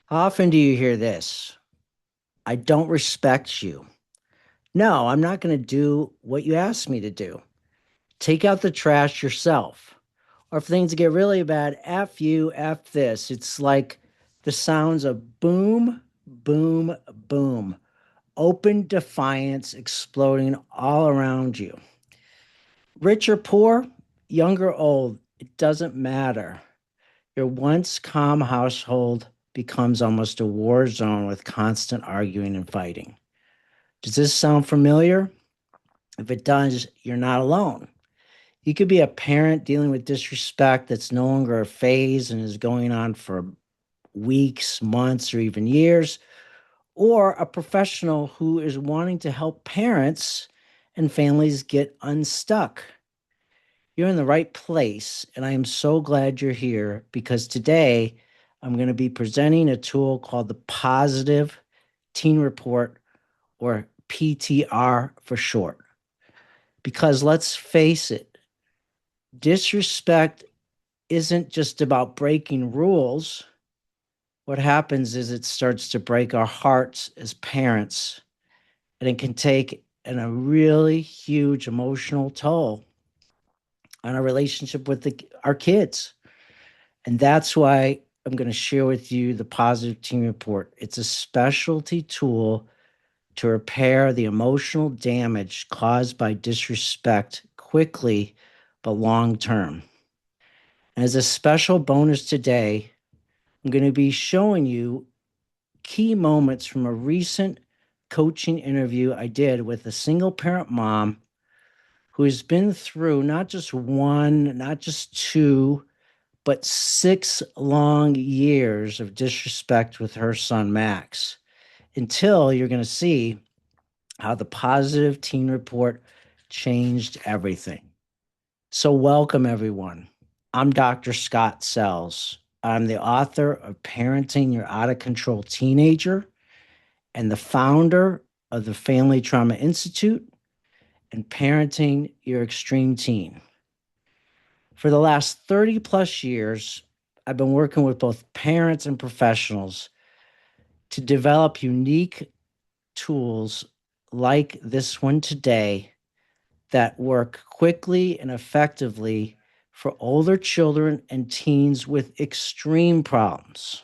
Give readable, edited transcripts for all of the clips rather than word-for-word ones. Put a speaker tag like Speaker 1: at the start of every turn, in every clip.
Speaker 1: How often do you hear this? I don't respect you. No, I'm not going to do what you asked me to do. Take out the trash yourself. Or if things get really bad, F you, F this. It's like the sounds of boom, boom, boom. Open defiance exploding all around you. Rich or poor, young or old, it doesn't matter. Your once calm household becomes almost a war zone with constant arguing and fighting. Does this sound familiar? If it does, you're not alone. You could be a parent dealing with disrespect that's no longer a phase and is going on for weeks, months, or even years, or a professional who is wanting to help parents and families get unstuck. You're in the right place, and I am so glad you're here because today I'm going to be presenting a tool called the Positive Teen Report, or PTR for short. Because let's face it, disrespect isn't just about breaking rules. What happens is it starts to break our hearts as parents, and it can take a really huge emotional toll on our relationship with our kids. And that's why I'm going to share with you the Positive Teen Report. It's a specialty tool to repair the emotional damage caused by disrespect quickly but long term. And as a special bonus today, I'm going to be showing you key moments from a recent coaching interview I did with a single parent mom who has been through not just one, not just two, but 6 long years of disrespect with her son, Max, until you're going to see how the Positive Teen Report changed everything. So, welcome everyone. I'm Dr. Scott Sells. I'm the author of Parenting Your Out of Control Teenager and the founder of the Family Trauma Institute and Parenting Your Extreme Teen. For the last 30 plus years, I've been working with both parents and professionals to develop unique tools like this one today that work quickly and effectively for older children and teens with extreme problems.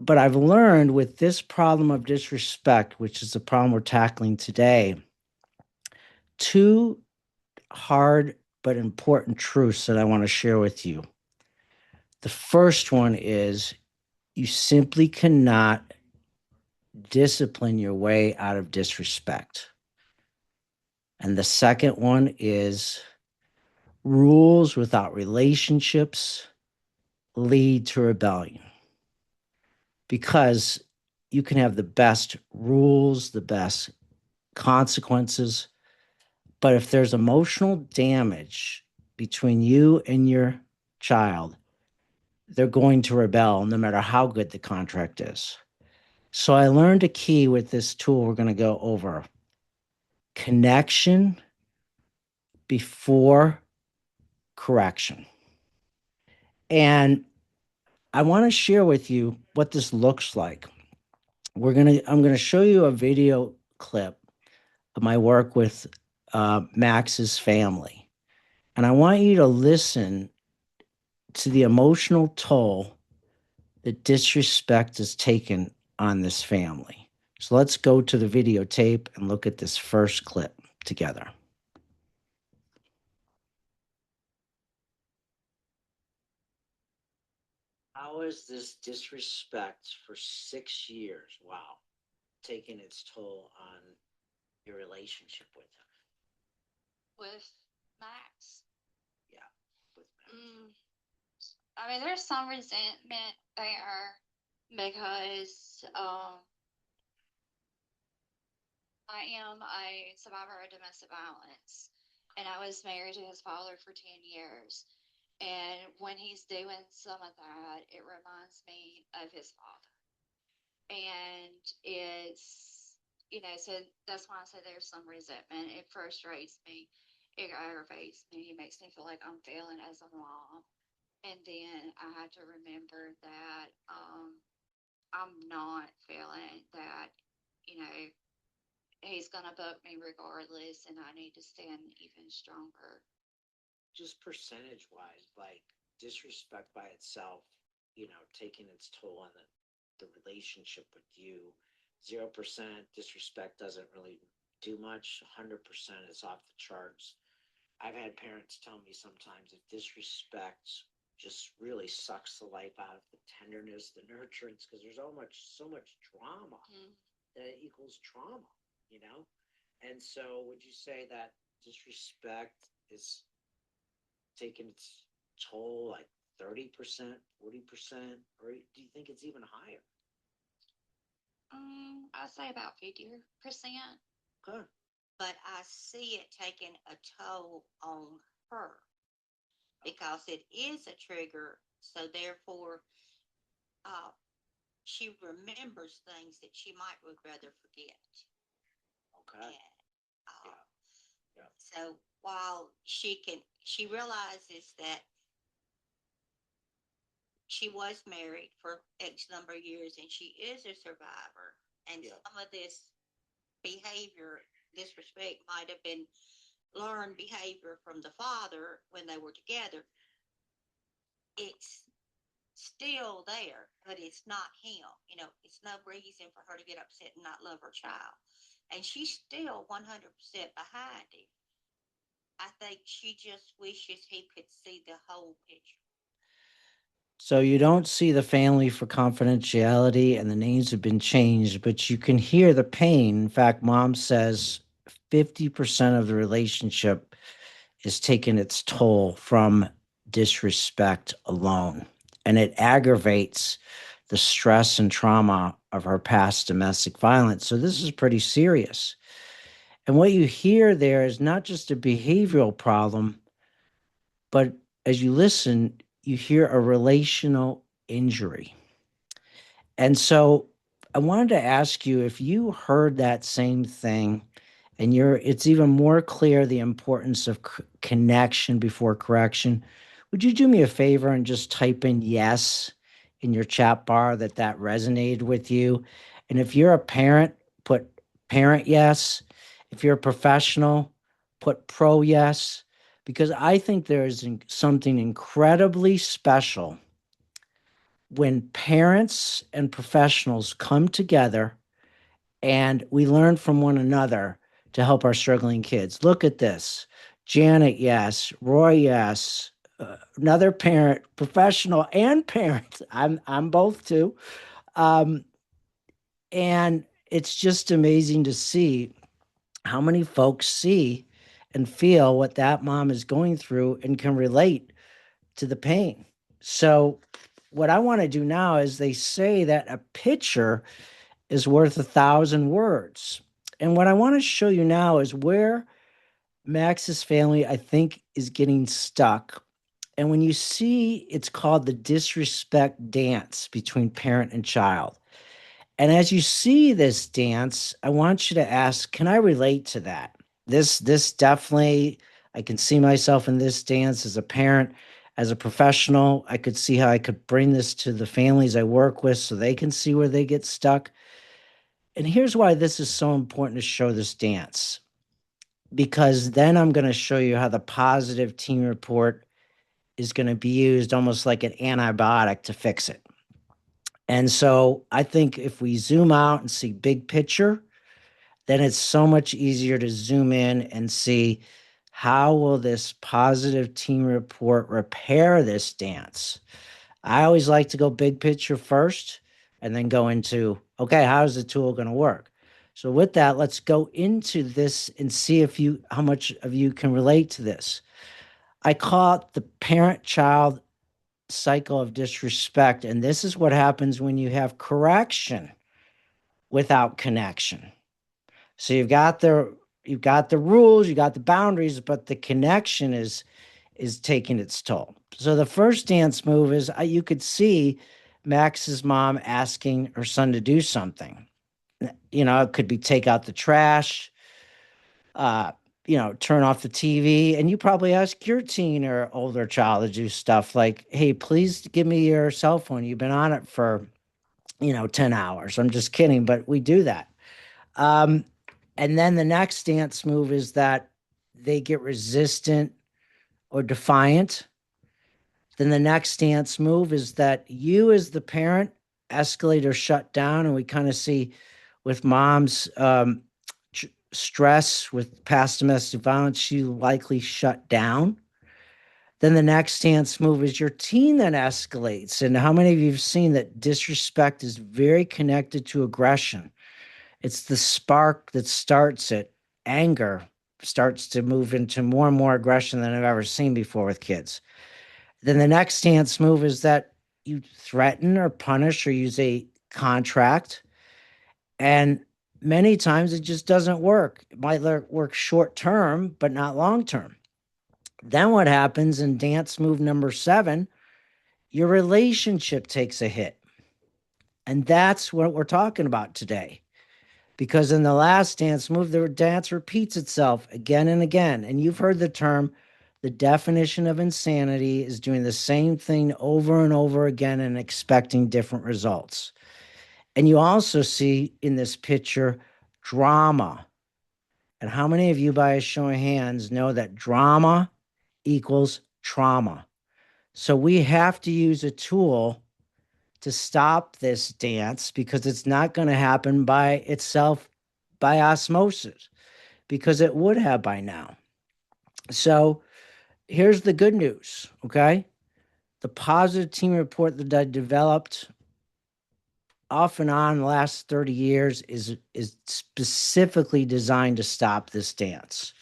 Speaker 1: But I've learned with this problem of disrespect, which is the problem we're tackling today, two hard but important truths that I want to share with you. The first one is you simply cannot discipline your way out of disrespect. And the second one is rules without relationships lead to rebellion. Because you can have the best rules, the best consequences, but if there's emotional damage between you and your child, they're going to rebel no matter how good the contract is. So I learned a key with this tool we're going to go over: connection before correction. And I want to share with you what this looks like. I'm going to show you a video clip of my work with Max's family. And I want you to listen to the emotional toll that disrespect has taken on this family. So let's go to the videotape and look at this first clip together. How is this disrespect for 6 years, wow, taking its toll on your relationship with him?
Speaker 2: With Max.
Speaker 1: Yeah, with Max.
Speaker 2: I mean, there's some resentment there because I am a survivor of domestic violence, and I was married to his father for 10 years. And when he's doing some of that, it reminds me of his father. And so that's why I say there's some resentment. It frustrates me, it aggravates me, it makes me feel like I'm failing as a mom. And then I had to remember that I'm not feeling that, you know, he's going to book me regardless, and I need to stand even stronger.
Speaker 1: Just percentage wise, like disrespect by itself, taking its toll on the relationship with you. 0% disrespect doesn't really do much. 100% is off the charts. I've had parents tell me sometimes if disrespect just really sucks the life out of the tenderness, the nurturance, because there's so much drama
Speaker 2: Mm.
Speaker 1: that it equals trauma, you know? And so would you say that disrespect is taking its toll like 30%, 40%, or do you think it's even higher?
Speaker 2: I'd say about 50%.
Speaker 1: Huh.
Speaker 3: But I see it taking a toll on her
Speaker 1: Okay.
Speaker 3: because it is a trigger. So therefore, uh, she remembers things that she might would rather forget.
Speaker 1: Okay.
Speaker 3: And uh,
Speaker 1: Yeah. Yeah.
Speaker 3: so while she realizes that she was married for X number of years and she is a survivor, and
Speaker 1: Yeah.
Speaker 3: some of this behavior, disrespect, might have been learned behavior from the father when they were together. It's still there, but it's not him. It's no reason for her to get upset and not love her child. And she's still 100% behind him. I think she just wishes he could see the whole picture.
Speaker 1: So you don't see the family for confidentiality and the names have been changed, but you can hear the pain. In fact, mom says 50% of the relationship is taking its toll from disrespect alone. And it aggravates the stress and trauma of her past domestic violence. So this is pretty serious. And what you hear there is not just a behavioral problem, but as you listen, you hear a relational injury. And so I wanted to ask you if you heard that same thing and it's even more clear the importance of connection before correction. Would you do me a favor and just type in yes in your chat bar that resonated with you? And if you're a parent, put parent yes. If you're a professional, put pro yes, because I think there is something incredibly special when parents and professionals come together and we learn from one another to help our struggling kids. Look at this. Janet, yes. Roy, yes. Another parent, professional and parent. I'm both too. Um, and it's just amazing to see how many folks see and feel what that mom is going through and can relate to the pain. So, what I want to do now is they say that a picture is worth 1,000 words. And what I want to show you now is where Max's family, I think, is getting stuck. And when you see it's called the disrespect dance between parent and child. And as you see this dance, I want you to ask, can I relate to that? This definitely I can see myself in this dance as a parent, as a professional. I could see how I could bring this to the families I work with so they can see where they get stuck. And here's why this is so important to show this dance, because then I'm going to show you how the positive team report is going to be used almost like an antibiotic to fix it. And so I think if we zoom out and see big picture, then it's so much easier to zoom in and see how will this positive team report repair this dance. I always like to go big picture first and then go into, okay, how's the tool going to work? So with that, let's go into this and see if you how much of you can relate to this. I call it the parent child cycle of disrespect, and this is what happens when you have correction without connection. So you've got the rules, you got the boundaries, but the connection is taking its toll. So the first dance move is you could see Max's mom asking her son to do something. It could be take out the trash, uh, turn off the TV, and you probably ask your teen or older child to do stuff like, "Hey, please give me your cell phone. You've been on it for 10 hours. I'm just kidding, but we do that. Um, and then the next dance move is that they get resistant or defiant. Then the next dance move is that you, as the parent, escalate or shut down. And we kind of see with mom's stress with past domestic violence, she likely shut down. Then the next dance move is your teen that escalates. And how many of you have seen that disrespect is very connected to aggression? It's the spark that starts it. Anger starts to move into more and more aggression than I've ever seen before with kids. Then the next dance move is that you threaten or punish or use a contract. And many times it just doesn't work. It might work short term, but not long term. Then what happens in dance move number 7? Your relationship takes a hit. And that's what we're talking about today. Because in the last dance move, the dance repeats itself again and again. And you've heard the term, the definition of insanity is doing the same thing over and over again and expecting different results. And you also see in this picture drama. And how many of you, by a show of hands, know that drama equals trauma? So we have to use a tool to stop this dance because it's not going to happen by itself by osmosis, because it would have by now. So here's the good news, okay? The positive team report that I developed off and on the last 30 years is specifically designed to stop this dance.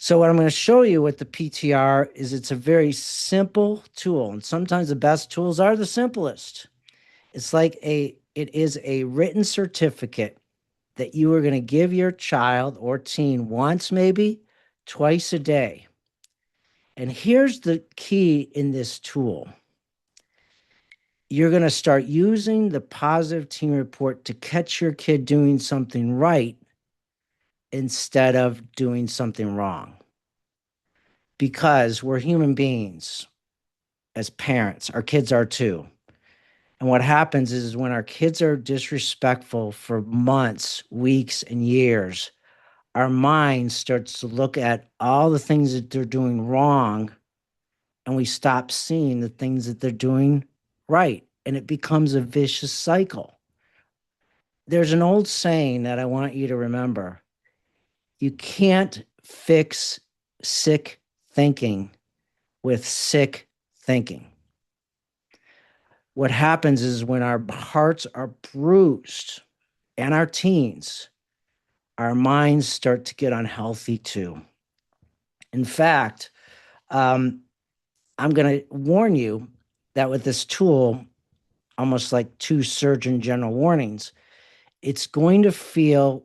Speaker 1: So what I'm going to show you with the PTR is it's a very simple tool, and sometimes the best tools are the simplest. It is a written certificate that you are going to give your child or teen once, maybe twice a day. And here's the key in this tool. You're going to start using the positive teen report to catch your kid doing something right instead of doing something wrong. Because we're human beings as parents, our kids are too. And what happens is when our kids are disrespectful for months, weeks, and years, our mind starts to look at all the things that they're doing wrong, and we stop seeing the things that they're doing right. And it becomes a vicious cycle. There's an old saying that I want you to remember. You can't fix sick thinking with sick thinking. What happens is when our hearts are bruised and our teens, our minds start to get unhealthy too. In fact, I'm going to warn you that with this tool, almost like two Surgeon General warnings, it's going to feel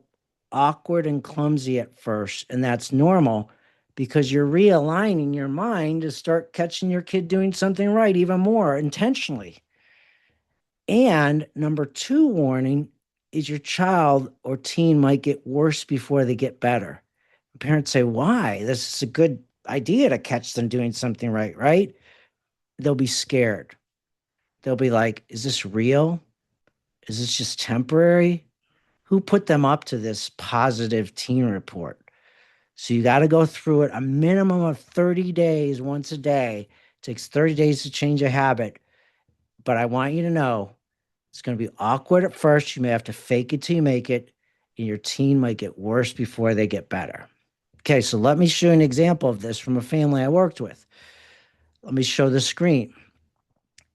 Speaker 1: awkward and clumsy at first. And that's normal because you're realigning your mind to start catching your kid doing something right even more intentionally. And number 2 warning is your child or teen might get worse before they get better. Parents say, why? This is a good idea to catch them doing something right, right? They'll be scared. They'll be like, is this real? Is this just temporary? Who put them up to this positive teen report? So you got to go through it a minimum of 30 days once a day. It takes 30 days to change a habit. But I want you to know it's going to be awkward at first. You may have to fake it till you make it, and your teen might get worse before they get better. Okay, so let me show you an example of this from a family I worked with. Let me show the screen.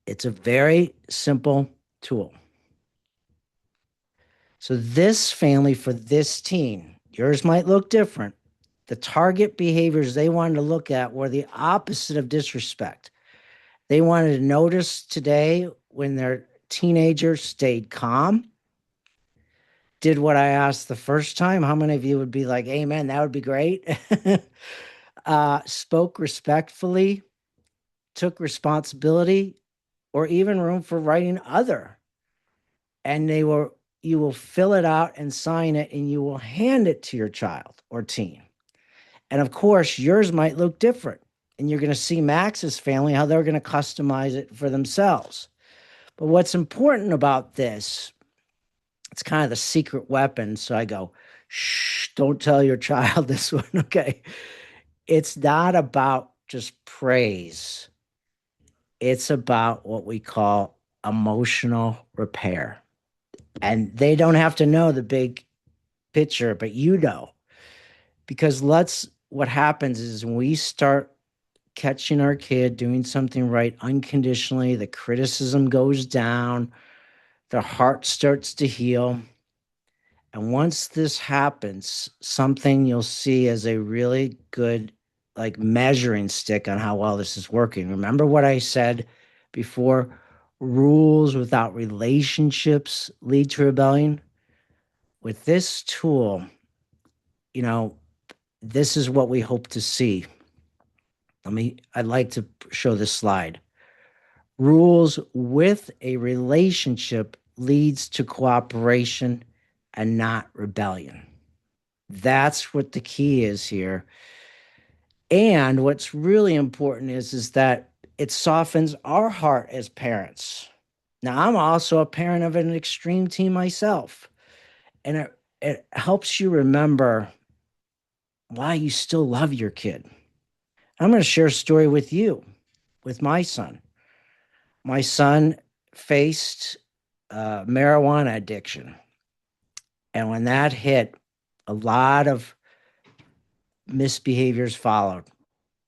Speaker 1: It's a very simple tool. So this family for this teen, yours might look different. The target behaviors they wanted to look at were the opposite of disrespect. They wanted to notice today when their teenager stayed calm, did what I asked the first time. How many of you would be like, amen, that would be great? Spoke respectfully, took responsibility, or even room for writing other. And you will fill it out and sign it, and you will hand it to your child or teen. And of course, yours might look different. And you're going to see Max's family, how they're going to customize it for themselves. But what's important about this, it's kind of the secret weapon. So I go, shh, don't tell your child this one. Okay. It's not about just praise, it's about what we call emotional repair. And they don't have to know the big picture, but you know, because what happens is when we start catching our kid doing something right unconditionally, the criticism goes down, their heart starts to heal. And once this happens, something you'll see as a really good like measuring stick on how well this is working. Remember what I said before? Rules without relationships lead to rebellion. With this tool, you know, this is what we hope to see. I'd like to show this slide. Rules with a relationship leads to cooperation and not rebellion. That's what the key is here. And what's really important is that it softens our heart as parents. Now, I'm also a parent of an extreme team myself, and it helps you remember why you still love your kid. I'm going to share a story with you, with my son. My son faced marijuana addiction. And when that hit, a lot of misbehaviors followed: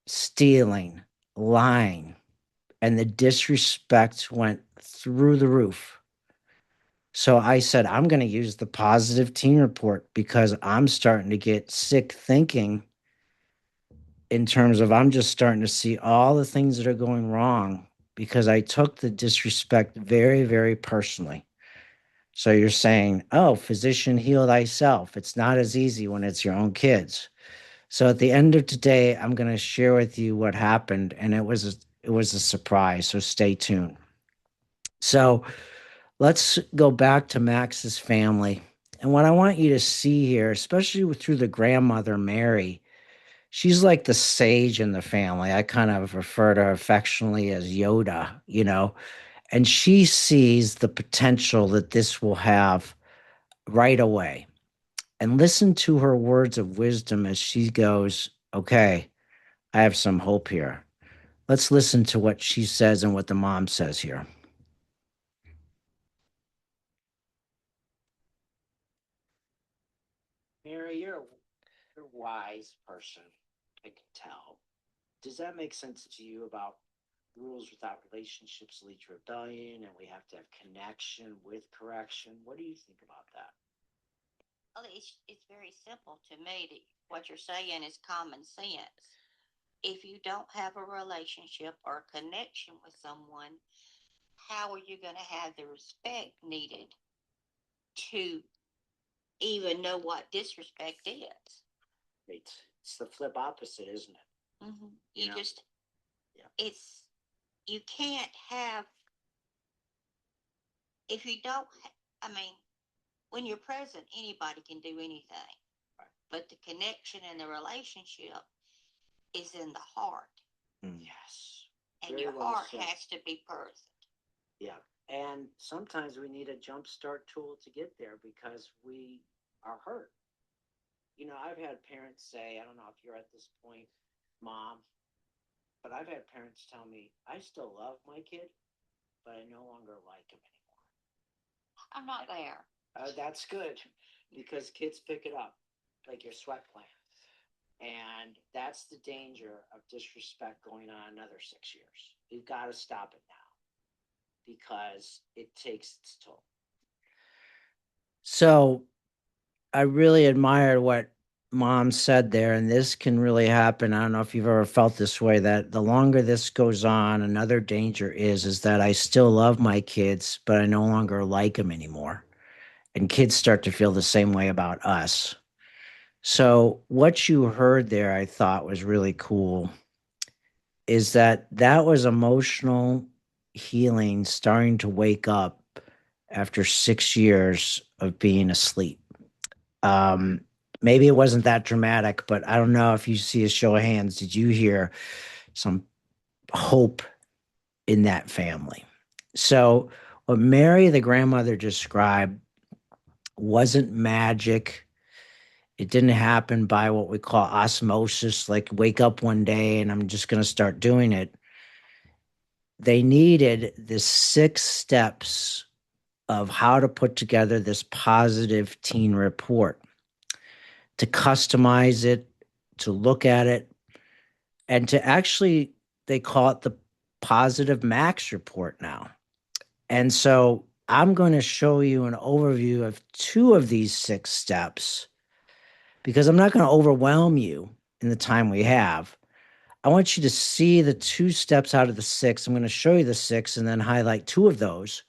Speaker 1: stealing, lying, and the disrespect went through the roof. So I said, I'm going to use the positive teen report because I'm starting to get sick thinking in terms of I'm just starting to see all the things that are going wrong because I took the disrespect very, very personally. So you're saying, oh, physician, heal thyself. It's not as easy when it's your own kids. So at the end of today, I'm going to share with you what happened, and it was a surprise. So stay tuned. So let's go back to Max's family. And what I want you to see here, especially through the grandmother, Mary, she's like the sage in the family. I kind of refer to her affectionately as Yoda, and she sees the potential that this will have right away. And listen to her words of wisdom as she goes, okay, I have some hope here. Let's listen to what she says and what the mom says here. Mary, you're a wise person. I can tell. Does that make sense to you about rules without relationships lead to rebellion and we have to have connection with correction? What do you think about that?
Speaker 3: Well, it's very simple to me. That what you're saying is common sense. If you don't have a relationship or connection with someone, how are you going to have the respect needed to even know what disrespect is?
Speaker 1: It's the flip opposite, isn't it?
Speaker 3: You
Speaker 1: know?
Speaker 3: just,
Speaker 1: Yeah.
Speaker 3: it's, you can't have, if you don't, I mean, when you're present, anybody can do anything.
Speaker 1: Right.
Speaker 3: But the connection and the relationship is in the heart.
Speaker 1: Yes.
Speaker 3: And
Speaker 1: Very
Speaker 3: your
Speaker 1: well
Speaker 3: heart
Speaker 1: said.
Speaker 3: has to be present.
Speaker 1: Yeah. And sometimes we need a jumpstart tool to get there because we are hurt. I've had parents say, I don't know if you're at this point, mom, but I've had parents tell me, I still love my kid, but I no longer like him anymore.
Speaker 3: I'm not there.
Speaker 1: Oh, that's good because kids pick it up like your sweat glands. And that's the danger of disrespect going on another 6 years. We've got to stop it now because it takes its toll. So I really admired what mom said there, and this can really happen. I don't know if you've ever felt this way, that the longer this goes on, another danger is that I still love my kids, but I no longer like them anymore. And kids start to feel the same way about us. So what you heard there, I thought was really cool, is that was emotional healing starting to wake up after 6 years of being asleep. Um, Maybe it wasn't that dramatic, but I don't know if you see a show of hands. Did you hear some hope in that family? So, What Mary, the grandmother, described wasn't magic. It didn't happen by what we call osmosis, like wake up one day and I'm just going to start doing it. They needed the 6 steps of how to put together this positive teen report, to customize it, to look at it, and to actually, they call it the positive max report now. And so I'm going to show you an overview of 2 of these 6 steps because I'm not going to overwhelm you in the time we have. I want you to see the 2 steps out of the 6. I'm going to show you the 6 and then highlight 2 of those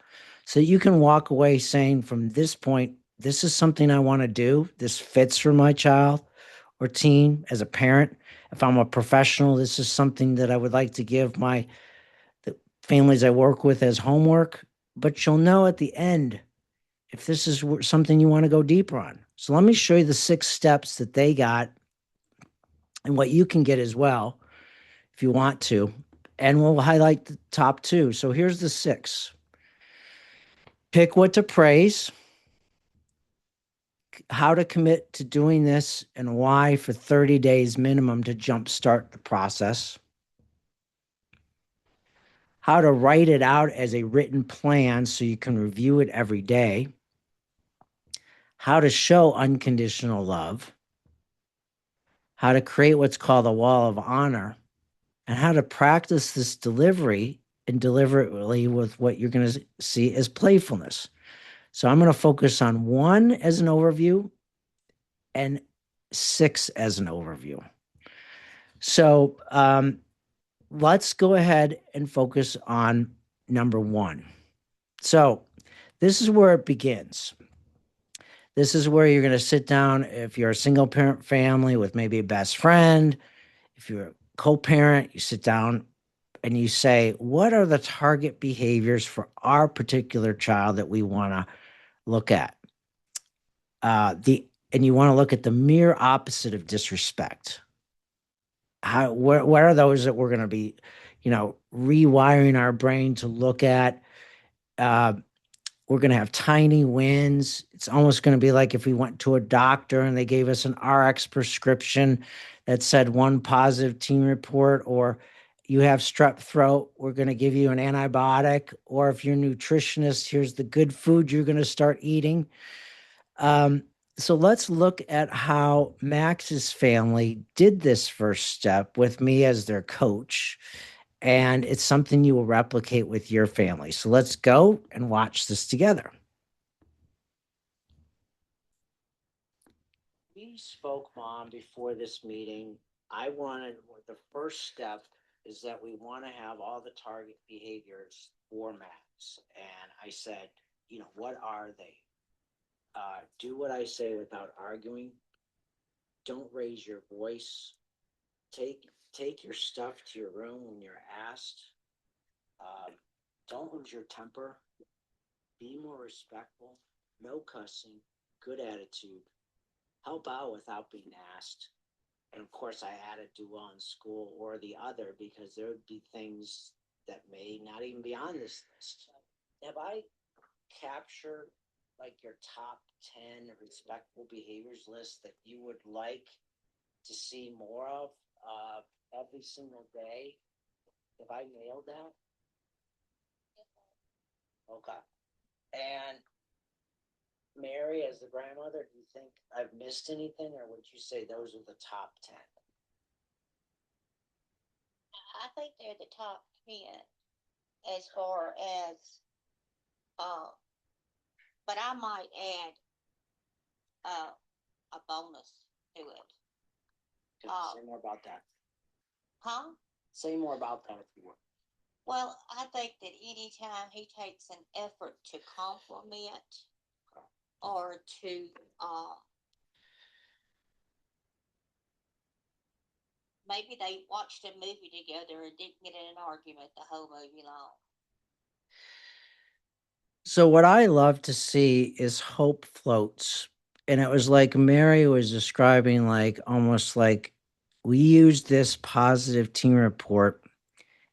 Speaker 1: so that you can walk away saying, from this point, this is something I want to do. This fits for my child or teen as a parent. If I'm a professional, this is something that I would like to give the families I work with as homework. But you'll know at the end if this is something you want to go deeper on. So let me show you the 6 steps that they got and what you can get as well if you want to. And we'll highlight the top 2. So here's the 6. Pick what to praise, how to commit to doing this, and why for 30 days minimum to jumpstart the process. How to write it out as a written plan so you can review it every day. How to show unconditional love. How to create what's called a wall of honor, and how to practice this delivery and deliberately with what you're going to see as playfulness. So I'm going to focus on 1 as an overview and 6 as an overview. So let's go ahead and focus on number 1. So this is where it begins. This is where you're going to sit down if you're a single parent family with maybe a best friend. If you're a co-parent, you sit down and you say, what are the target behaviors for our particular child that we want to look at? And you want to look at the mere opposite of disrespect. What are those that we're going to be, rewiring our brain to look at? Uh, we're going to have tiny wins. It's almost going to be like if we went to a doctor and they gave us an RX prescription that said 1 positive teen report, or you have strep throat, we're going to give you an antibiotic. Or if you're a nutritionist, here's the good food you're going to start eating. So let's look at how Max's family did this first step with me as their coach. And it's something you will replicate with your family. So let's go and watch this together. We spoke, Mom, before this meeting. The first step is that we want to have all the target behaviors for Max. And I said, what are they? Do what I say without arguing. Don't raise your voice. Take your stuff to your room when you're asked. Don't lose your temper. Be more respectful. No cussing. Good attitude. Help out without being asked. And of course, I added do well in school or the other because there would be things that may not even be on this list. Have I captured like your top 10 respectful behaviors list that you would like to see more of every single day? Have I nailed that? Okay. And Mary, as the grandmother, do you think I've missed anything, or would you say those are the top 10?
Speaker 3: I think they're the top 10 as far as, uh, but I might add a bonus to it.
Speaker 1: Say more about that.
Speaker 3: Huh?
Speaker 1: Say more about that if you would.
Speaker 3: Well, I think that anytime he takes an effort to compliment or to maybe they watched a movie together and didn't get in an argument the whole movie long.
Speaker 1: So what I love to see is hope floats. And it was like Mary was describing, like almost like we use this positive team report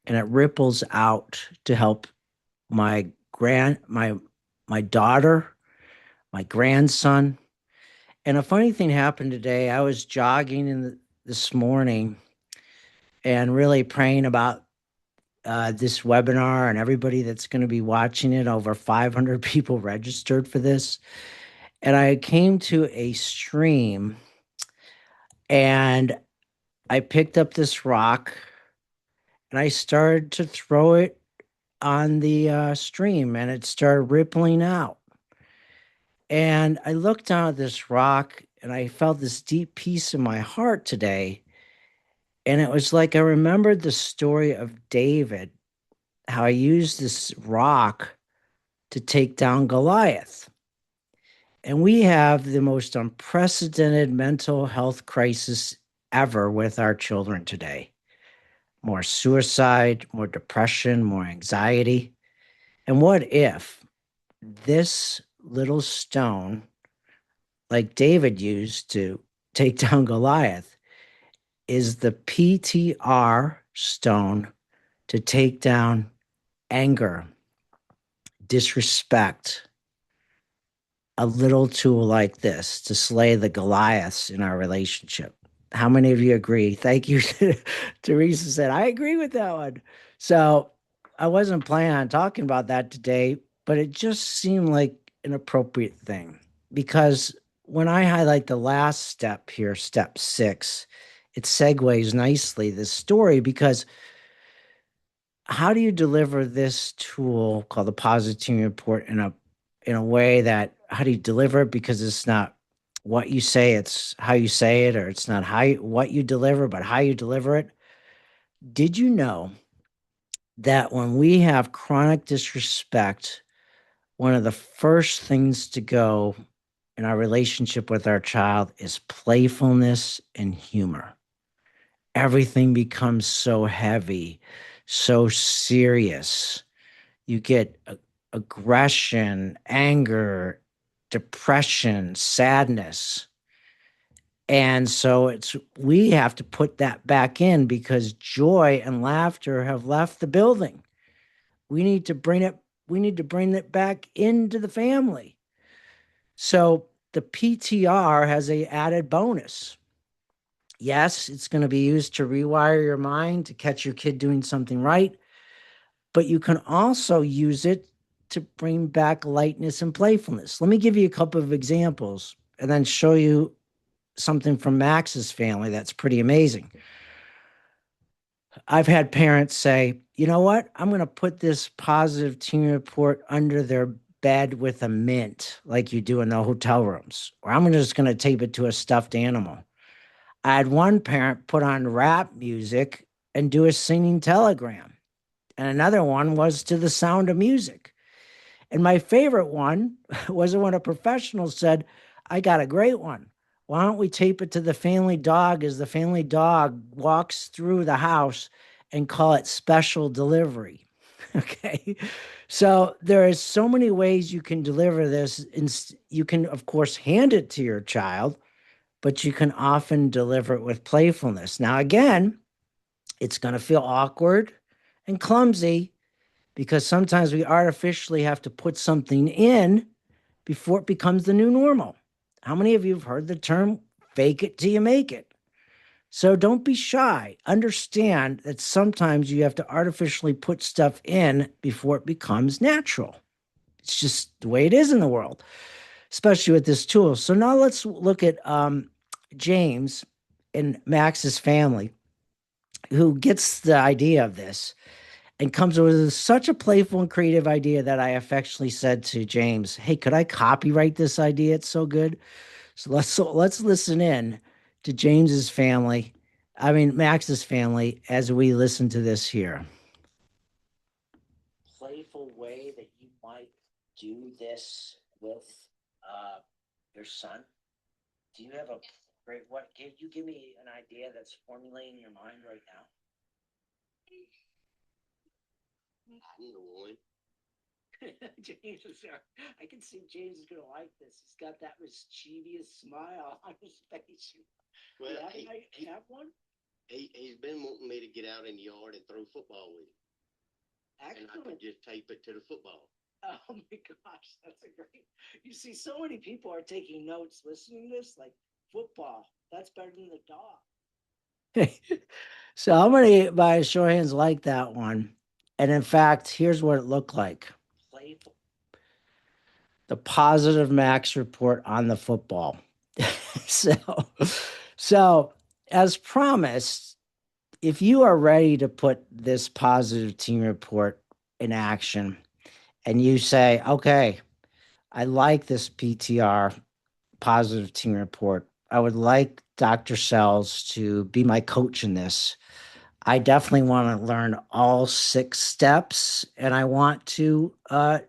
Speaker 1: and it ripples out to help my my daughter, my grandson. And a funny thing happened today. I was jogging this morning and really praying about this webinar and everybody that's going to be watching it. Over 500 people registered for this. And I came to a stream and I picked up this rock and I started to throw it on the stream and it started rippling out. And I looked down at this rock and I felt this deep peace in my heart today. And it was like I remembered the story of David, how I used this rock to take down Goliath. And we have the most unprecedented mental health crisis ever with our children today. More suicide, more depression, more anxiety. And what if this little stone, like David used to take down Goliath, is the PTR stone to take down anger, disrespect, a little tool like this to slay the Goliaths in our relationship. How many of you agree? Thank you. Teresa said, I agree with that one. So I wasn't planning on talking about that today, but it just seemed like an appropriate thing because when I highlight the last step here, step 6, it segues nicely this story because how do you deliver this tool called the positivity report in a way that how do you deliver it because it's not what you say, it's how you say it, or it's not what you deliver but how you deliver it. Did you know that when we have chronic disrespect, one of the first things to go in our relationship with our child is playfulness and humor? Everything becomes so heavy, so serious. You get aggression, anger, depression, sadness. And so we have to put that back in because joy and laughter have left the building. We need to bring it back into the family. So the PTR has a added bonus. Yes, it's going to be used to rewire your mind to catch your kid doing something right, but you can also use it to bring back lightness and playfulness. Let me give you a couple of examples and then show you something from Max's family that's pretty amazing. I've had parents say, you know what? I'm going to put this positive teen report under their bed with a mint, like you do in the hotel rooms, or I'm just going to tape it to a stuffed animal. I had one parent put on rap music and do a singing telegram, and another one was to the sound of music. And my favorite one was when a professional said, I got a great one. Why don't we tape it to the family dog as the family dog walks through the house and call it special delivery? Okay. So there is so many ways you can deliver this. You can, of course, hand it to your child, but you can often deliver it with playfulness. Now, again, it's going to feel awkward and clumsy because sometimes we artificially have to put something in before it becomes the new normal. How many of you have heard the term fake it till you make it? So don't be shy. Understand that sometimes you have to artificially put stuff in before it becomes natural. It's just the way it is in the world, especially with this tool. So now let's look at James and Max's family, who gets the idea of this and comes up with such a playful and creative idea that I affectionately said to James, "Hey, could I copyright this idea? It's so good." So let's listen in to James's family. I mean Max's family as we listen to this here. Playful way that you might do this with your son. Do you have a great what? Can you give me an idea that's formulating in your mind right now? James is there. I can see James is gonna like this. He's got that mischievous smile on his face.
Speaker 4: Well,
Speaker 1: Have one?
Speaker 4: he's been wanting me to get out in the yard and throw football with him, and I
Speaker 1: Excellent.
Speaker 4: could just tape it to the football.
Speaker 1: Oh my gosh, that's a great. You see, so many people are taking notes listening to this, like football. That's better than the dog. So how many by a show of hands like that one? And in fact, here's what it looked like. Playful. The positive max report on the football. so so as promised, if you are ready to put this positive team report in action and you say, okay, I like this PTR positive team report. I would like Dr. Sells to be my coach in this. I definitely want to learn all 6 steps and I want to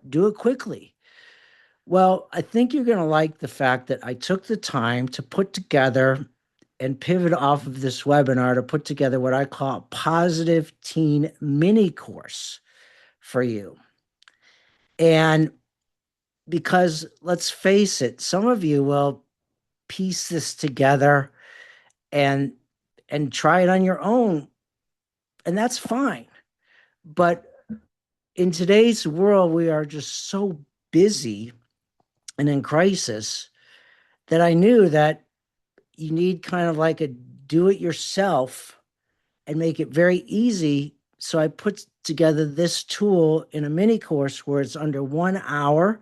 Speaker 1: do it quickly. Well, I think you're going to like the fact that I took the time to put together and pivot off of this webinar to put together what I call a positive teen mini course for you. And because let's face it, some of you will piece this together and try it on your own, and that's fine. But in today's world, we are just so busy and in crisis that I knew that you need kind of like a do it yourself and make it very easy. So I put together this tool in a mini course where it's under 1 hour.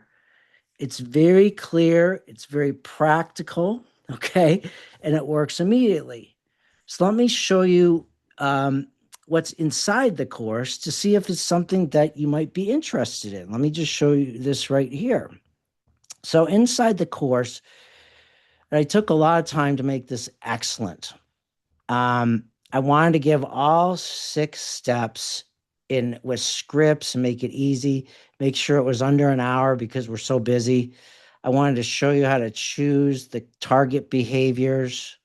Speaker 1: It's very clear, it's very practical, okay? And it works immediately. So let me show you what's inside the course to see if it's something that you might be interested in. Let me just show you this right here. So inside the course, I took a lot of time to make this excellent. I wanted to give all 6 steps in with scripts and make it easy, make sure it was under an hour because we're so busy. I wanted to show you how to choose the target behaviors.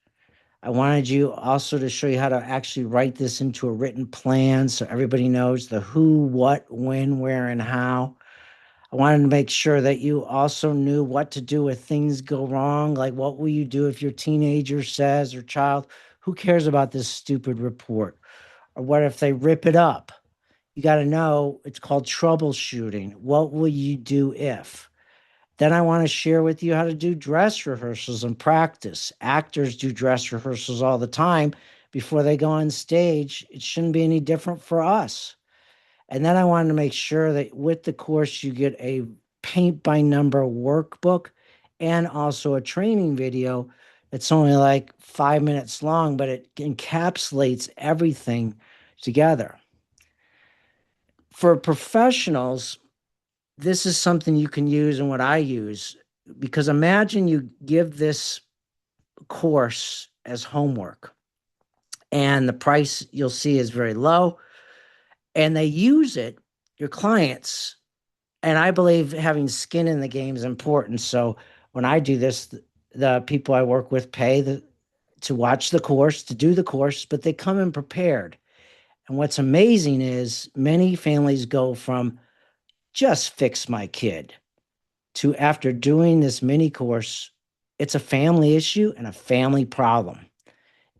Speaker 1: I wanted you also to show you how to actually write this into a written plan so everybody knows the who, what, when, where, and how. I wanted to make sure that you also knew what to do if things go wrong. Like, what will you do if your teenager says or child, who cares about this stupid report? Or what if they rip it up? You got to know it's called troubleshooting. What will you do if? Then I want to share with you how to do dress rehearsals and practice. Actors do dress rehearsals all the time before they go on stage. It shouldn't be any different for us. And then I wanted to make sure that with the course, you get a paint by number workbook and also a training video. It's only like 5 minutes long, but it encapsulates everything together. For professionals, this is something you can use and what I use, because imagine you give this course as homework and the price you'll see is very low and they use it, your clients. And I believe having skin in the game is important. So when I do this, the people I work with pay to watch the course, to do the course, but they come in prepared. And what's amazing is many families go from just fix my kid to after doing this mini course, it's a family issue and a family problem.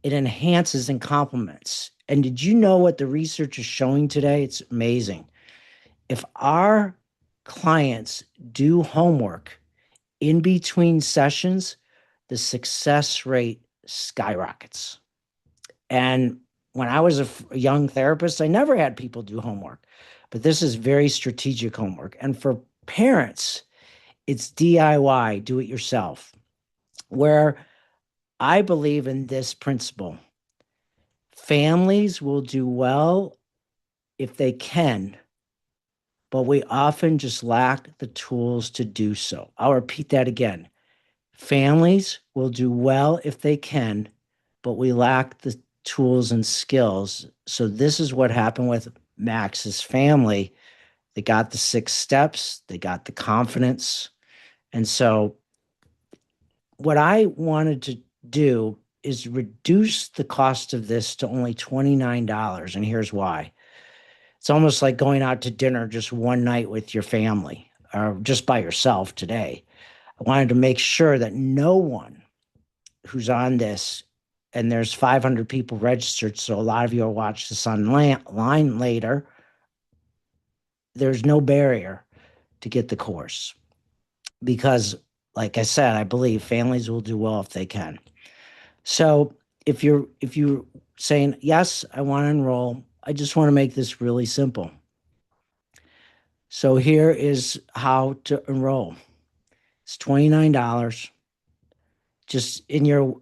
Speaker 1: It enhances and complements. And did you know what the research is showing today? It's amazing. If our clients do homework in between sessions, the success rate skyrockets. And when I was a young therapist, I never had people do homework, but this is very strategic homework. And for parents, it's DIY, do it yourself, where I believe in this principle. Families will do well if they can, but we often just lack the tools to do so. I'll repeat that again. Families will do well if they can, but we lack the tools and skills. So this is what happened with Max's family. They got the 6 steps, they got the confidence. And so what I wanted to do is reduce the cost of this to only $29. And here's why. It's almost like going out to dinner just one night with your family or just by yourself today. I wanted to make sure that no one who's on this, and there's 500 people registered, so a lot of you will watch this online later, there's no barrier to get the course because, like I said, I believe families will do well if they can. So if you're saying yes, I want to enroll, I just want to make this really simple. So here is how to enroll. It's $29. Just in your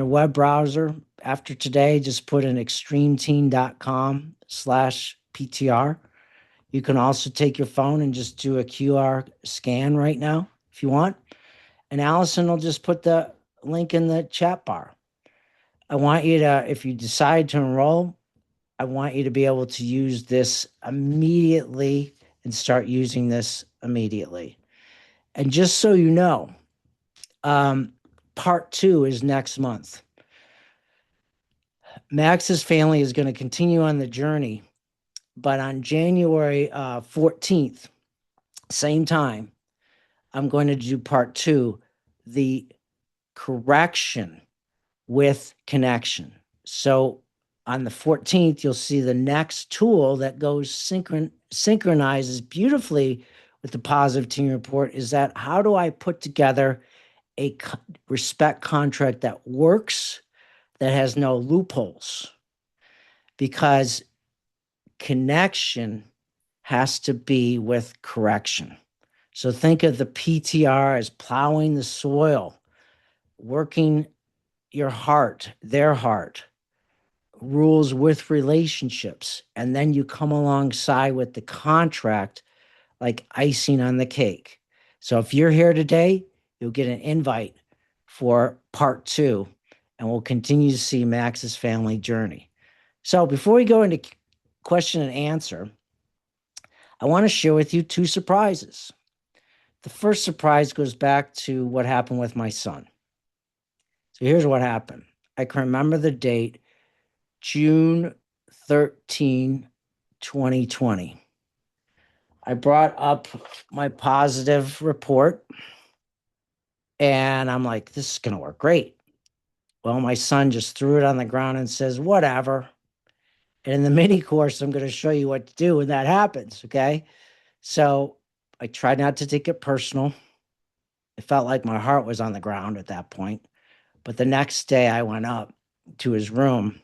Speaker 1: web browser after today, just put in extremeteen.com/PTR. You can also take your phone and just do a QR scan right now if you want. And Allison will just put the link in the chat bar. I want you to, if you decide to enroll, I want you to be able to use this immediately and start using this immediately. And just so you know, part two is next month. Max's family is going to continue on the journey, but on January 14th, same time, I'm going to do part two, the correction with connection. So on the 14th, you'll see the next tool that goes synchronizes beautifully with the positive team report is that how do I put together a respect contract that works, that has no loopholes? Because connection has to be with correction. So think of the PTR as plowing the soil, working your heart, their heart, rules with relationships. And then you come alongside with the contract like icing on the cake. So if you're here today, you'll get an invite for part two, and we'll continue to see Max's family journey. So before we go into question and answer, I want to share with you two surprises. The first surprise goes back to what happened with my son. So here's what happened. I can remember the date, June 13, 2020. I brought up my positive report and I'm like, this is going to work great. Well, my son just threw it on the ground and says, whatever. And in the mini course, I'm going to show you what to do when that happens. Okay. So I tried not to take it personal. It felt like my heart was on the ground at that point. But the next day I went up to his room.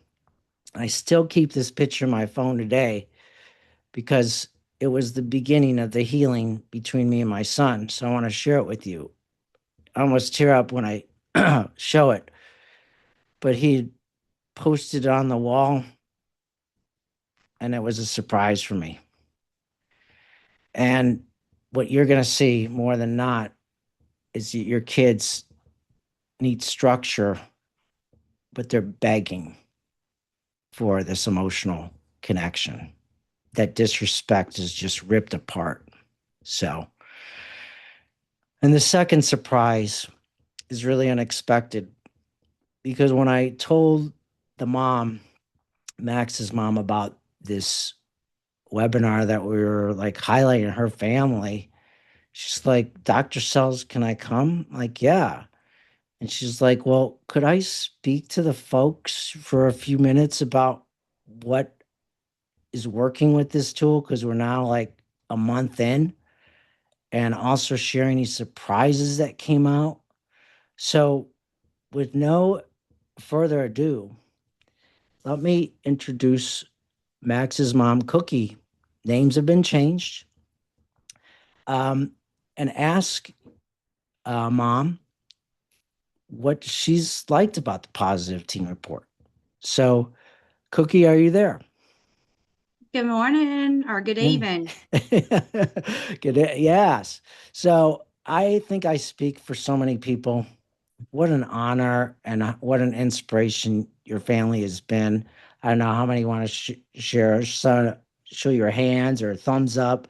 Speaker 1: I still keep this picture on my phone today because it was the beginning of the healing between me and my son. So I want to share it with you. I almost tear up when I show it, but he posted it on the wall and it was a surprise for me. And what you're going to see more than not is that your kids need structure, but they're begging for this emotional connection. That disrespect is just ripped apart. So, and the second surprise is really unexpected because when I told the mom, Max's mom, about this webinar that we were like highlighting her family, she's like, Dr. Sells, can I come? I'm like, yeah. And she's like, well, could I speak to the folks for a few minutes about what is working with this tool? Because we're now like a month in, and also share any surprises that came out. So, with no further ado, let me introduce Max's mom, Cookie. Names have been changed. And ask mom what she's liked about the positive team report. So, Cookie, are you there?
Speaker 5: Good morning or good evening.
Speaker 1: Yes. So I think I speak for so many people. What an honor and what an inspiration your family has been. I don't know how many want to share, so show your hands or thumbs up.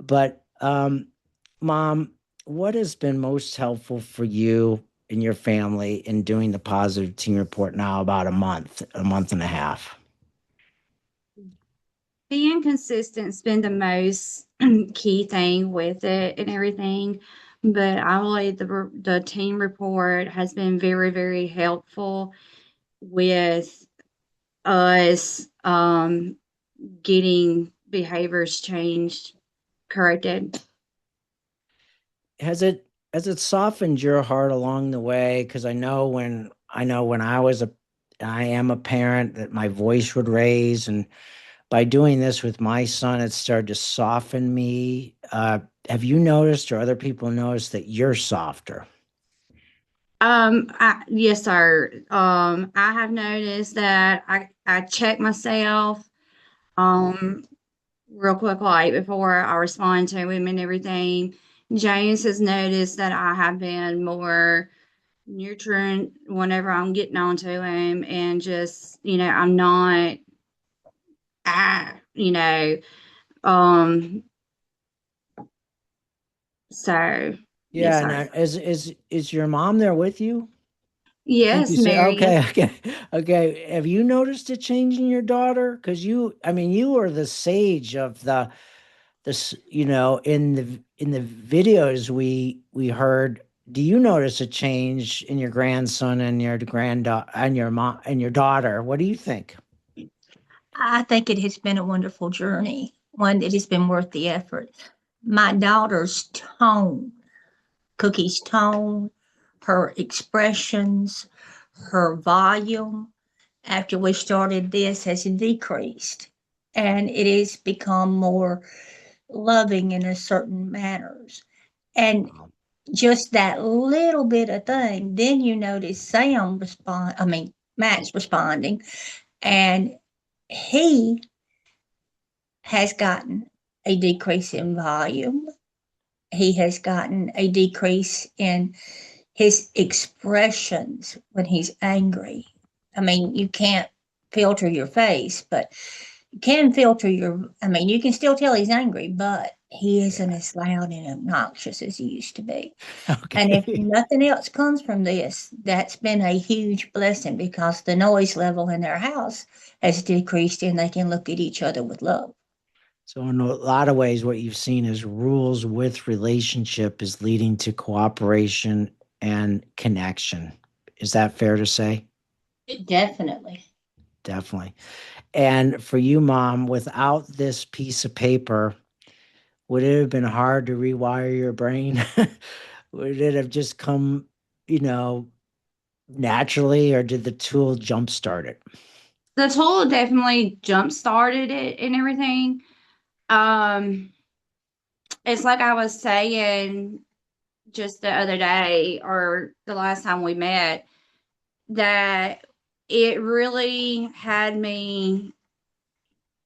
Speaker 1: But Mom, what has been most helpful for you and your family in doing the positive team report now about a month and a half?
Speaker 5: Being consistent's been the most key thing with it and everything. But I believe the team report has been very, very helpful with us getting behaviors changed, corrected.
Speaker 1: has it softened your heart along the way? Because I know when I am a parent that my voice would raise, and by doing this with my son, it started to soften me. Have you noticed, or other people noticed, that you're softer?
Speaker 5: Yes, sir. I have noticed that I check myself, um, real quick, like before I respond to him and everything. James has noticed that I have been more nurturing whenever I'm getting on to him, and just, I'm not, ah, um, so yes,
Speaker 1: Yeah, and
Speaker 5: sir.
Speaker 1: is your mom there with you? I think you
Speaker 5: Yes,
Speaker 1: said
Speaker 5: Mary.
Speaker 1: okay, okay, okay. Have you noticed a change in your daughter? Because I mean, you are the sage of this. In the videos we heard. Do you notice a change in your grandson and your granddaughter and your mom and your daughter? What do you think?
Speaker 6: I think it has been a wonderful journey, one that has been worth the effort. My daughter's tone, Cookie's tone, her expressions, her volume after we started this has decreased, and it has become more loving in a certain manners. And just that little bit of thing, then you notice Matt's responding, and he has gotten a decrease in volume. He has gotten a decrease in his expressions when he's angry. I mean, you can't filter your face, but you can filter you can still tell he's angry, but he isn't
Speaker 1: Yeah.
Speaker 6: as loud and obnoxious as he used to be. And if
Speaker 1: Okay.
Speaker 6: nothing else comes from this, that's been a huge blessing because the noise level in their house has decreased and they can look at each other with love.
Speaker 1: So in a lot of ways, what you've seen is rules with relationship is leading to cooperation and connection. Is that fair to say?
Speaker 6: Definitely.
Speaker 1: Definitely. And for you, mom, without this piece of paper, would it have been hard to rewire your brain? Would it have just come, you know, naturally, or did the tool jumpstart it?
Speaker 5: The tool definitely jump started it and everything. Um, it's like I was saying just the other day or the last time we met, that it really had me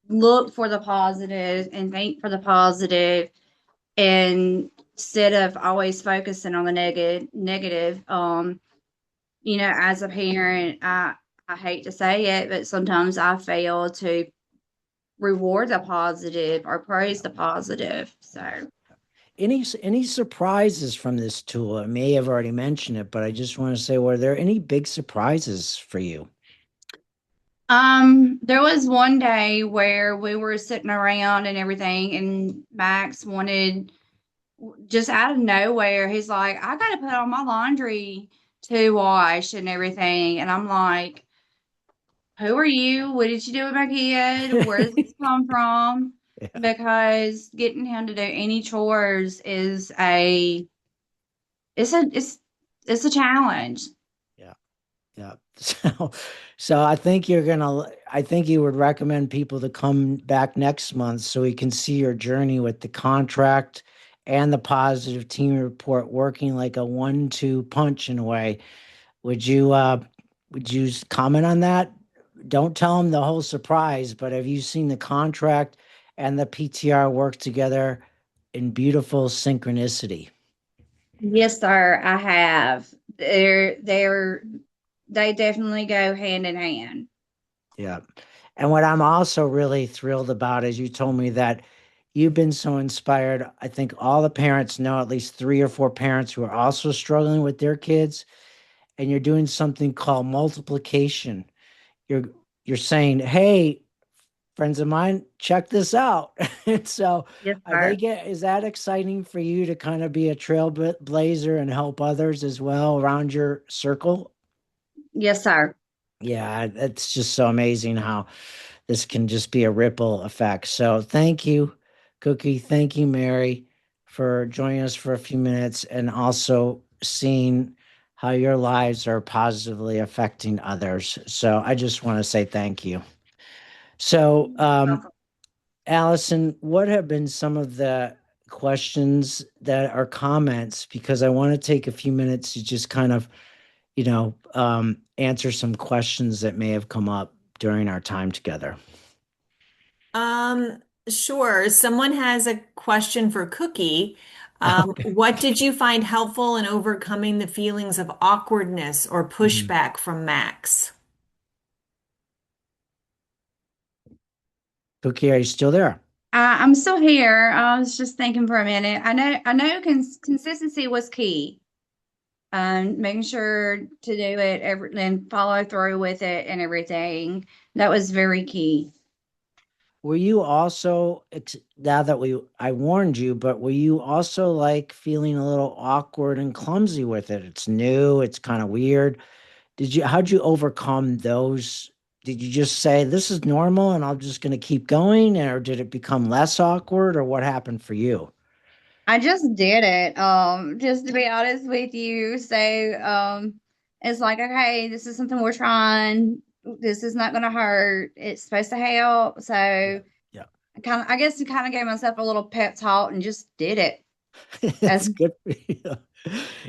Speaker 5: look for the positive and think for the positive, and instead of always focusing on the negative. As a parent, I hate to say it, but sometimes I fail to reward the positive or praise the positive. So,
Speaker 1: Any surprises from this tool? I may have already mentioned it, but I just want to say, were there any big surprises for you?
Speaker 5: there was one day where we were sitting around and everything, and Max wanted, just out of nowhere, he's like, I got to put on my laundry to wash and everything. And I'm like, who are you? What did you do with my kid? Where does this come from?
Speaker 1: Yeah,
Speaker 5: Because getting him to do any chores is it's a it's it's a challenge.
Speaker 1: yeah, yeah. So I think you would recommend people to come back next month so we can see your journey with the contract and the positive team report working like a 1-2 punch in a way. Would you comment on that? Don't tell them the whole surprise, but have you seen the contract and the PTR work together in beautiful synchronicity?
Speaker 5: Yes, sir, I have. They definitely go hand in hand.
Speaker 1: Yeah. And what I'm also really thrilled about is you told me that you've been so inspired. I think all the parents know at least 3 or 4 parents who are also struggling with their kids, and you're doing something called multiplication. You're you're saying, "Hey, friends of mine, check this out." And so
Speaker 5: Yes,
Speaker 1: are they
Speaker 5: sir.
Speaker 1: get is that exciting for you to kind of be a trailblazer and help others as well around your circle?
Speaker 5: Yes, sir.
Speaker 1: Yeah, it's just so amazing how this can just be a ripple effect. So thank you, Cookie. Thank you, Mary, for joining us for a few minutes and also seeing how your lives are positively affecting others. So I just want to say thank you. So, Allison, what have been some of the questions that are comments? Because I want to take a few minutes to just kind of, answer some questions that may have come up during our time together.
Speaker 7: Um, sure. Someone has a question for Cookie.
Speaker 1: Okay.
Speaker 7: What did you find helpful in overcoming the feelings of awkwardness or
Speaker 1: Mhm.
Speaker 7: pushback from Max?
Speaker 1: Cookie, are you still there?
Speaker 5: I'm still here. I was just thinking for a minute. I know consistency was key. Making sure to do it and follow through with it and everything. That was very key.
Speaker 1: Were you also, now that I warned you, but were you also like feeling a little awkward and clumsy with it? It's new, it's kind of weird. How'd you overcome those? Did you just say, this is normal and I'm just going to keep going? Or did it become less awkward or what happened for you?
Speaker 5: I just did it. Just to be honest with you. So, it's like, okay, this is something we're trying. This is not going to hurt. It's supposed to help. So,
Speaker 1: Yeah. Yeah.
Speaker 5: I guess, I kind of gave myself a little pep talk and just did it.
Speaker 1: That's
Speaker 5: As
Speaker 1: good for you.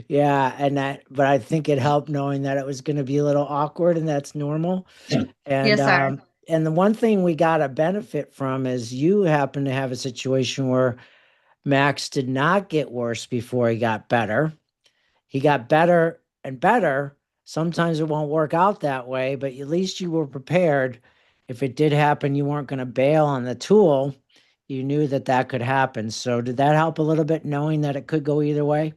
Speaker 1: Yeah. But I think it helped knowing that it was going to be a little awkward and that's normal. And
Speaker 5: yes, sir.
Speaker 1: and the one thing we got a benefit from is you happen to have a situation where Max did not get worse before he got better. He got better and better. Sometimes it won't work out that way, but at least you were prepared. If it did happen, you weren't going to bail on the tool. You knew that that could happen. So did that help a little bit knowing that it could go either way?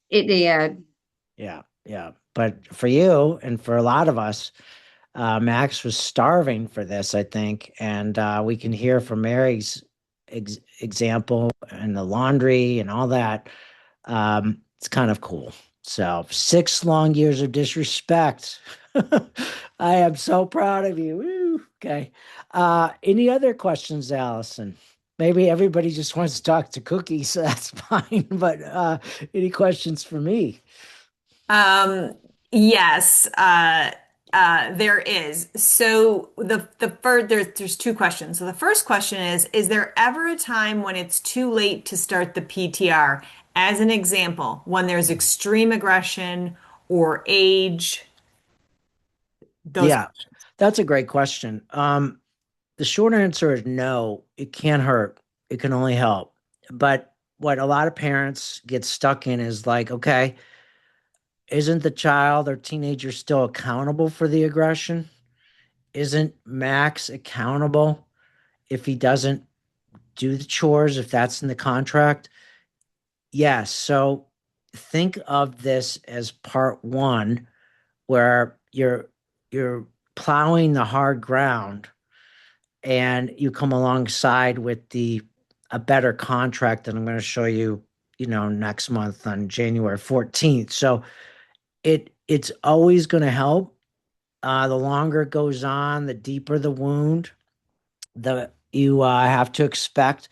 Speaker 5: It did.
Speaker 1: Yeah, yeah. But for you and for a lot of us, Max was starving for this, I think. And we can hear from Mary's example and the laundry and all that. It's kind of cool. So 6 long years of disrespect. I am so proud of you. Woo. Okay. Any other questions, Allison? Maybe everybody just wants to talk to Cookie, so that's fine. But any questions for me?
Speaker 7: Um, yes, there is. So the first there's two questions. So the first question is there ever a time when it's too late to start the PTR? As an example, when there's extreme aggression or age, those
Speaker 1: Yeah, that's a great question. The short answer is no, it can't hurt. It can only help. But what a lot of parents get stuck in is like, okay, isn't the child or teenager still accountable for the aggression? Isn't Max accountable if he doesn't do the chores, if that's in the contract? Yes. So think of this as part one, where you're plowing the hard ground and you come alongside with the a better contract that I'm going to show you, next month on January 14th. So it's always going to help. The longer it goes on, the deeper the wound. The you have to expect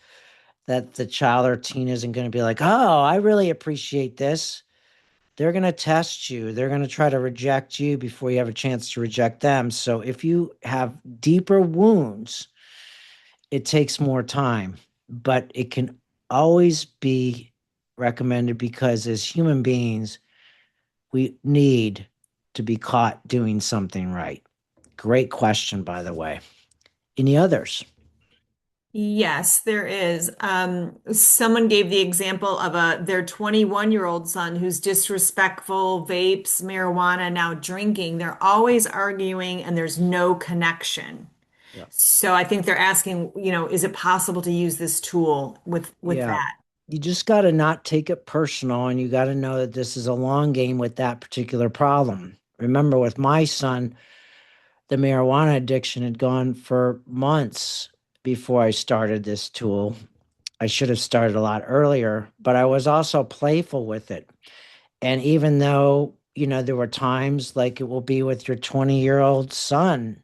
Speaker 1: that the child or teen isn't going to be like, "Oh, I really appreciate this." They're going to test you. They're going to try to reject you before you have a chance to reject them. So if you have deeper wounds, it takes more time, but it can always be recommended because as human beings, we need to be caught doing something right. Great question, by the way. Any others?
Speaker 7: Yes, there is. Someone gave the example of their 21-year-old son who's disrespectful, vapes, marijuana, now drinking. They're always arguing and there's no connection.
Speaker 1: Yeah.
Speaker 7: So I think they're asking, is it possible to use this tool with
Speaker 1: Yeah.
Speaker 7: that?
Speaker 1: You just got to not take it personal and you got to know that this is a long game with that particular problem. Remember, with my son, the marijuana addiction had gone for months before I started this tool. I should have started a lot earlier, but I was also playful with it. And even though, there were times like it will be with your 20-year-old son,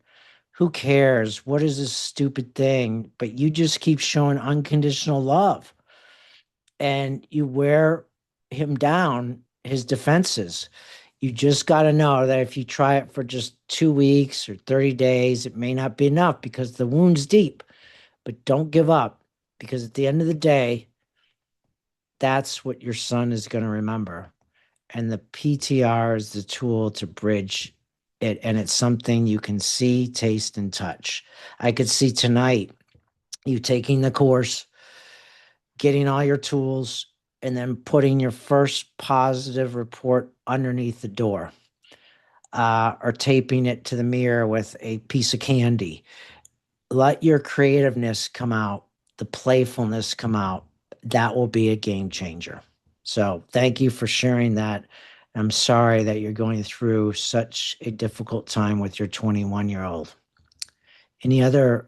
Speaker 1: who cares? What is this stupid thing? But you just keep showing unconditional love. and you wear him down, his defenses. You just got to know that if you try it for just 2 weeks or 30 days, it may not be enough because the wound's deep. But don't give up, because at the end of the day, that's what your son is going to remember. And the PTR is the tool to bridge it. And it's something you can see, taste, and touch. I could see tonight you taking the course, getting all your tools, and then putting your first positive report underneath the door, or taping it to the mirror with a piece of candy. Let your creativeness come out, the playfulness come out. That will be a game changer. So thank you for sharing that. I'm sorry that you're going through such a difficult time with your 21-year-old. Any other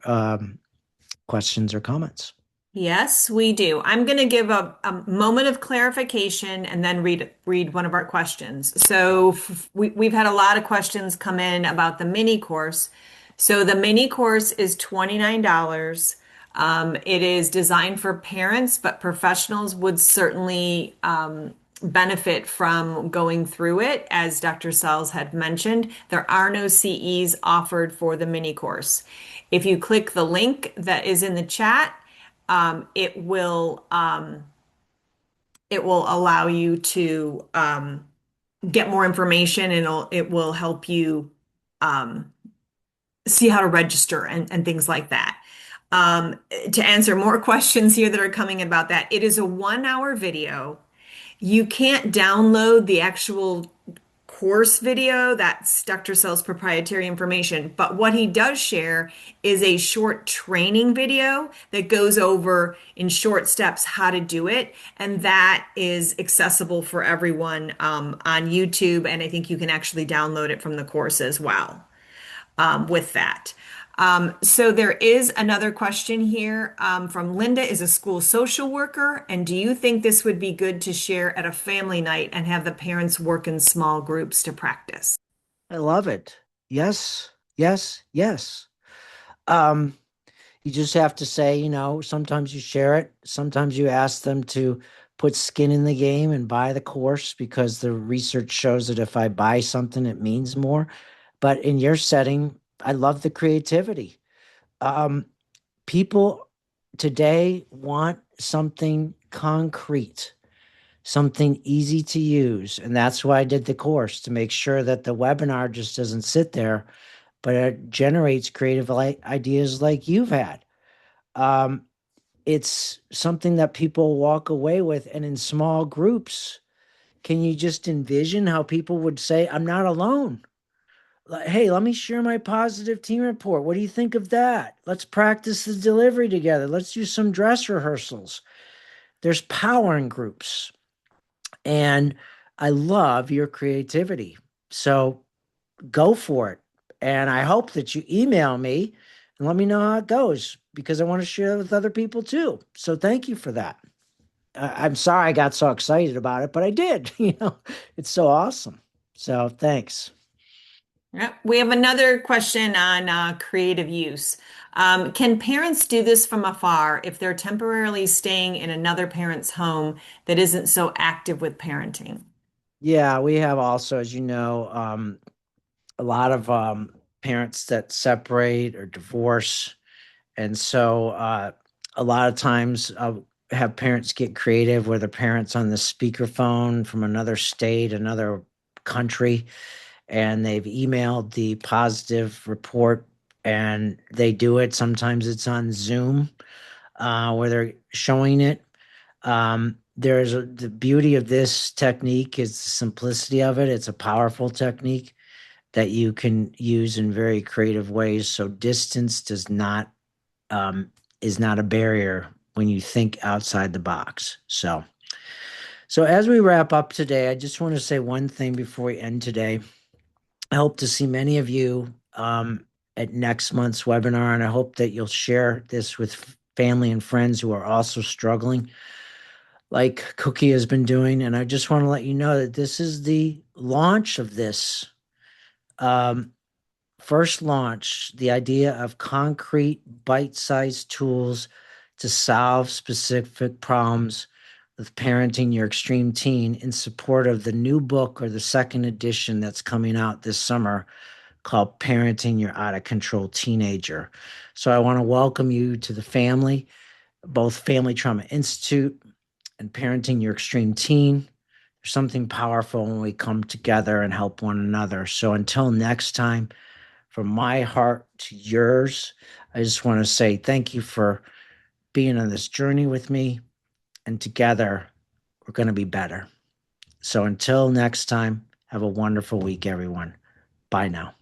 Speaker 1: questions or comments?
Speaker 7: Yes, we do. I'm going to give a moment of clarification and then read one of our questions. So we've had a lot of questions come in about the mini course. So the mini course is $29. It is designed for parents, but professionals would certainly benefit from going through it. As Dr. Sells had mentioned, there are no CEs offered for the mini course. If you click the link that is in the chat, it will allow you to get more information, and it will help you see how to register and things like that. To answer more questions here that are coming about that, it is a 1 hour video. You can't download the actual course video. That's Dr. Sell's proprietary information. But what he does share is a short training video that goes over in short steps how to do it. And that is accessible for everyone on YouTube. And I think you can actually download it from the course as well with that. So there is another question here from Linda, is a school social worker, and do you think this would be good to share at a family night and have the parents work in small groups to practice?
Speaker 1: I love it. Yes, yes, yes. Um, you just have to say, sometimes you share it, sometimes you ask them to put skin in the game and buy the course, because the research shows that if I buy something, it means more. But in your setting, I love the creativity. Um, People today want something concrete, something easy to use. And that's why I did the course, to make sure that the webinar just doesn't sit there, but it generates creative ideas like you've had. Um, it's something that people walk away with. And in small groups, can you just envision how people would say, I'm not alone? Hey, let me share my positive team report. What do you think of that? Let's practice the delivery together. Let's do some dress rehearsals. There's power in groups. And I love your creativity. So go for it. And I hope that you email me and let me know how it goes, because I want to share it with other people too. So thank you for that. I'm sorry I got so excited about it, but I did. It's so awesome. So thanks.
Speaker 7: Yeah. We have another question on creative use. Can parents do this from afar if they're temporarily staying in another parent's home that isn't so active with parenting?
Speaker 1: Yeah, we have also, as you know, a lot of parents that separate or divorce. And so a lot of times have parents get creative where the parents on the speakerphone from another state, another country, and they've emailed the positive report and they do it. Sometimes it's on Zoom where they're showing it. The beauty of this technique is the simplicity of it. It's a powerful technique that you can use in very creative ways. So distance is not a barrier when you think outside the box. So as we wrap up today, I just want to say one thing before we end today. I hope to see many of you at next month's webinar, and I hope that you'll share this with family and friends who are also struggling like Cookie has been doing. And I just want to let you know that this is the launch of this. First launch, the idea of concrete bite-sized tools to solve specific problems with Parenting Your Extreme Teen in support of the new book or the second edition that's coming out this summer called Parenting Your Out of Control Teenager. So I want to welcome you to the family, both Family Trauma Institute and Parenting Your Extreme Teen. There's something powerful when we come together and help one another. So until next time, from my heart to yours, I just want to say thank you for being on this journey with me. And together, we're going to be better. So until next time, have a wonderful week, everyone. Bye now.